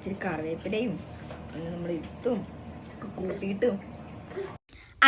ഇച്ചിരി കറിവേപ്പിലയും പിന്നെ നമ്മൾ ഇതും ഒക്കെ കൂട്ടിയിട്ടും.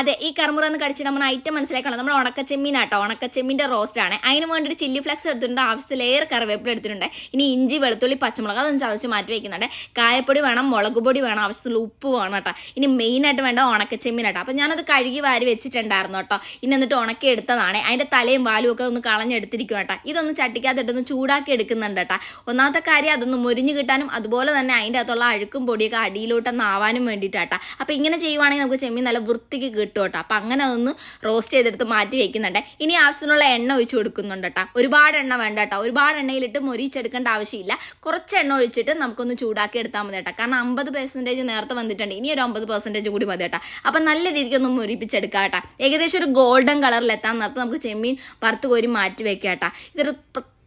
അതെ, ഈ കറുമുറ എന്ന് കടിച്ചിട്ട് നമ്മൾ ഐറ്റം മനസ്സിലാക്കണം. നമ്മൾ ഉണക്കച്ചെമ്മീനാട്ടോ, ഉണക്കച്ചെമ്മീൻ്റെ റോസ്റ്റാണ്. അതിന് വേണ്ടിയിട്ട് ചില്ലി ഫ്ലെക്സ് എടുത്തിട്ടുണ്ട്, ആവശ്യത്തിലേറെ കറിവേപ്പില എടുത്തിട്ടുണ്ട്. ഇനി ഇഞ്ചി, വെളുത്തുള്ളി, പച്ചമുളക് അതൊന്ന് ചതച്ച് മാറ്റി വയ്ക്കുന്നുണ്ട്. കായപ്പൊടി വേണം, മുളക് പൊടി വേണം, ആവശ്യത്തിലുള്ള ഉപ്പ് വേണം കേട്ടോ. ഇനി മെയിനായിട്ട് വേണ്ട ഉണക്കച്ചെമ്മീനാട്ടോ. അപ്പോൾ ഞാനത് കഴുകി വാരി വെച്ചിട്ടുണ്ടായിരുന്നു കേട്ടോ. ഇനി എന്നിട്ട് ഉണക്കി എടുത്തതാണ്. അതിൻ്റെ തലയും വാലും ഒക്കെ ഒന്ന് കളഞ്ഞെടുത്തിരിക്കും കേട്ടോ. ഇതൊന്ന് ചട്ടിക്കകത്തിട്ടൊന്ന് ചൂടാക്കി എടുക്കുന്നുണ്ട് കേട്ടോ. ഒന്നാമത്തെ കാര്യം അതൊന്ന് മുരിഞ്ഞ് കിട്ടാനും അതുപോലെ തന്നെ അതിൻ്റെ അകത്തുള്ള അഴുക്കും പൊടിയൊക്കെ അടിയിലോട്ടൊന്ന് ആവാനും വേണ്ടിയിട്ടാട്ടോ. അപ്പോൾ ഇങ്ങനെ ചെയ്യുവാണെങ്കിൽ നമുക്ക് ചെമ്മീൻ നല്ല വൃത്തിക്ക് കിട്ടും കേട്ടോ. അപ്പം അങ്ങനെ ഒന്ന് റോസ്റ്റ് ചെയ്തെടുത്ത് മാറ്റി വെക്കുന്നുണ്ട്. ഇനി ആവശ്യത്തിനുള്ള എണ്ണ ഒഴിച്ച് കൊടുക്കുന്നുണ്ട് കേട്ടോ. ഒരുപാട് എണ്ണ വേണ്ട കേട്ടോ. ഒരുപാട് എണ്ണയിലിട്ട് മൊരിച്ചെടുക്കേണ്ട ആവശ്യമില്ല. കുറച്ച് എണ്ണ ഒഴിച്ചിട്ട് നമുക്കൊന്ന് ചൂടാക്കി എടുത്താൽ മതി കേട്ടോ. കാരണം 50% നേരത്തെ വന്നിട്ടുണ്ട്, ഇനി ഒരു 50% കൂടി മതി കേട്ടോ. അപ്പം നല്ല രീതിക്ക് ഒന്ന് മൊരിപ്പിച്ചെടുക്കാം കേട്ടോ. ഏകദേശം ഒരു ഗോൾഡൻ കളറിൽ എത്താൻ നേരത്ത് നമുക്ക് ചെമ്മീൻ വറുത്ത് കോരി മാറ്റി വെക്കാം കേട്ടോ. ഇതൊരു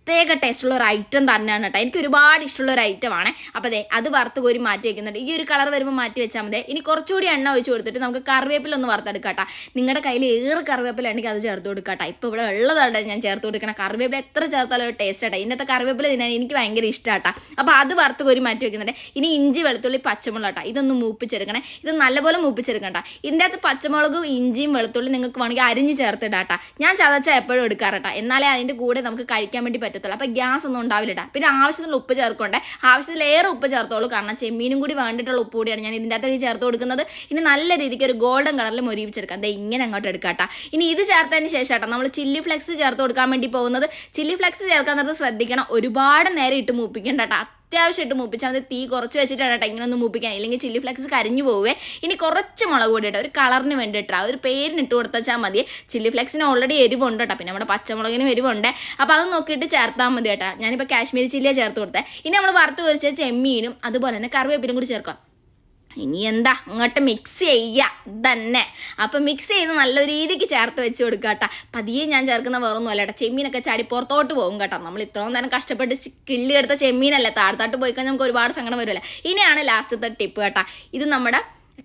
പ്രത്യേക ടേസ്റ്റുള്ള ഒരു ഐറ്റം തന്നെയാണ് കേട്ടോ. എനിക്ക് ഒരുപാട് ഇഷ്ടമുള്ള ഒരു ഐറ്റമാണ്. അപ്പോൾ അതെ, അത് വറുത്ത് കോരി മാറ്റി വെക്കുന്നുണ്ട്. ഈ ഒരു കളർ വരുമ്പോൾ മാറ്റി വെച്ചാൽ മതി. ഇനി കുറച്ചുകൂടി എണ്ണ ഒഴിച്ച് കൊടുത്തിട്ട് നമുക്ക് കറിവേപ്പില ഒന്ന് വറുത്തെടുക്കാം കേട്ടോ. നിങ്ങളുടെ കയ്യിൽ ഏറെ കറിവേപ്പില ഉണ്ടെങ്കിൽ അത് ചേർത്ത് കൊടുക്കാം കേട്ടോ. ഇപ്പോൾ ഇവിടെ ഉള്ളതാണ് ഞാൻ ചേർത്ത് കൊടുക്കണം. കറിവേപ്പില എത്ര ചേർത്താലും ഒരു ടേസ്റ്റ് ആട്ടോ. ഇതിനകത്ത് കറിവേപ്പില തിന്നാൻ എനിക്ക് ഭയങ്കര ഇഷ്ടമാട്ടോ. അപ്പോൾ അത് വറുത്ത് കോരി മാറ്റി വെക്കുന്നുണ്ട്. ഇനി ഇഞ്ചി, വെളുത്തുള്ളി, പച്ചമുളക് കേട്ടോ. ഇതൊന്ന് മൂപ്പിച്ചെടുക്കണേ. ഇത് നല്ലപോലെ മൂപ്പിച്ചെടുക്കണ്ട. ഇതിൻ്റെ അകത്ത് പച്ചമുളകും ഇഞ്ചിയും വെളുത്തുള്ളി നിങ്ങൾക്ക് വേണമെങ്കിൽ അരിഞ്ഞ് ചേർത്തിടാട്ടോ. ഞാൻ ചതച്ച എപ്പോഴും എടുക്കാറട്ടോ. എന്നാലേ അതിൻ്റെ കൂടെ നമുക്ക് കഴിക്കാൻ വേണ്ടി പറ്റും. അപ്പോൾ ഗ്യാസ് ഒന്നും ഉണ്ടാവില്ല. പിന്നെ ആവശ്യത്തിനുള്ള ഉപ്പ് ചേർക്കണ്ടേ. ആവശ്യത്തിലേറെ ഉപ്പ് ചേർത്തോളൂ. കാരണം ചെമ്മീനും കൂടി വേണ്ടിയിട്ടുള്ള ഉപ്പ് കൂടിയാണ് ഞാൻ ഇതിൻ്റെ അകത്തേക്ക് ചേർത്ത് കൊടുക്കുന്നത്. ഇനി നല്ല രീതിക്ക് ഒരു ഗോൾഡൻ കളറിൽ മൊരിപ്പിച്ചെടുക്കാം. അതെ, ഇങ്ങനെ അങ്ങോട്ട് എടുക്കാട്ടോ. ഇനി ഇത് ചേർത്തതിന് ശേഷം കേട്ടോ നമ്മൾ ചില്ലി ഫ്ലെക്സ് ചേർത്ത് കൊടുക്കാൻ വേണ്ടി പോകുന്നത്. ചില്ലി ഫ്ലെക്സ് ചേർക്കാൻ നേരത്ത് ശ്രദ്ധിക്കണം, ഒരുപാട് നേരം ഇട്ട് മൂപ്പിക്കണ്ട കേട്ടോ. അത്യാവശ്യമായിട്ട് മൂപ്പിച്ചാൽ മതി. തീ കുറച്ച് വെച്ചിട്ടാണ് കേട്ടോ ഇങ്ങനെ ഒന്ന് മൂപ്പിക്കാൻ, ഇല്ലെങ്കിൽ ചില്ലി ഫ്ലെക്സ് കരിഞ്ഞു പോവേ. ഇനി കുറച്ച് മുളക് പൊടി കേട്ടോ, ഒരു കളറിന് വേണ്ടിയിട്ടാ, ഒരു പേരിന് ഇട്ട് കൊടുത്താൽ മതി. ചില്ലി ഫ്ലെക്സിന് ഓൾറെഡി എരിവുണ്ട് കേട്ടോ, പിന്നെ നമ്മുടെ പച്ചമുളകിനും എരിവുണ്ട്. അപ്പോൾ അത് നോക്കിയിട്ട് ചേർത്താൽ മതി കേട്ടോ. ഞാനിപ്പോൾ കാശ്മീരി ചില്ലിയാണ് ചേർത്ത് കൊടുത്തത്. ഇനി നമ്മൾ വറുത്ത് പൊരിച്ച ചെമ്മീനും അതുപോലെ തന്നെ കറിവേപ്പിലും കൂടി ചേർക്കാം. ഇനി എന്താ ഇങ്ങോട്ട് മിക്സ് ചെയ്യുക തന്നെ. അപ്പം മിക്സ് ചെയ്ത് നല്ല രീതിക്ക് ചേർത്ത് വെച്ച് കൊടുക്കുക കേട്ടോ. പതിയെ ഞാൻ ചേർക്കുന്ന വേറൊന്നും അല്ല കേട്ടോ. ചെമ്മീനൊക്കെ ചാടി പുറത്തോട്ട് പോകും കേട്ടോ. നമ്മൾ ഇത്രയും നേരം കഷ്ടപ്പെട്ട് കിള്ളിയെടുത്ത ചെമ്മീനല്ലേ, താഴത്തോട്ട് പോയി കഴിഞ്ഞാൽ നമുക്ക് ഒരുപാട് സങ്കടം വരുമല്ലോ. ഇനിയാണ് ലാസ്റ്റത്തെ ടിപ്പ് കേട്ടോ. ഇത് നമ്മുടെ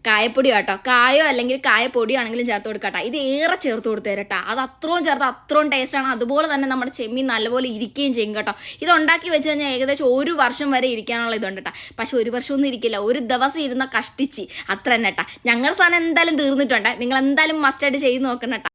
കായപ്പൊടി കേട്ടോ. കായോ അല്ലെങ്കിൽ കായപ്പൊടി ആണെങ്കിലും ചേർത്ത് കൊടുക്കട്ടോ. ഇത് ഏറെ ചേർത്ത് കൊടുത്തേ കേട്ടോ. അത് അത്രയും ചേർത്ത് അത്രയും ടേസ്റ്റാണ്. അതുപോലെ തന്നെ നമ്മുടെ ചെമ്മീൻ നല്ലപോലെ ഇരിക്കുകയും ചെയ്യും കേട്ടോ. ഇത് ഉണ്ടാക്കി വെച്ച് കഴിഞ്ഞാൽ ഏകദേശം 1 വർഷം വരെ ഇരിക്കാനുള്ള ഇതുണ്ട് കേട്ടോ. പക്ഷെ 1 വർഷമൊന്നും ഇരിക്കില്ല, ഒരു ദിവസം ഇരുന്ന കഷ്ടിച്ച് അത്ര തന്നെ കേട്ടോ. ഞങ്ങളുടെ സാധനം എന്തായാലും തീർന്നിട്ടുണ്ട്. നിങ്ങൾ എന്തായാലും മസ്റ്റായിട്ട് ചെയ്ത് നോക്കണം കേട്ടോ.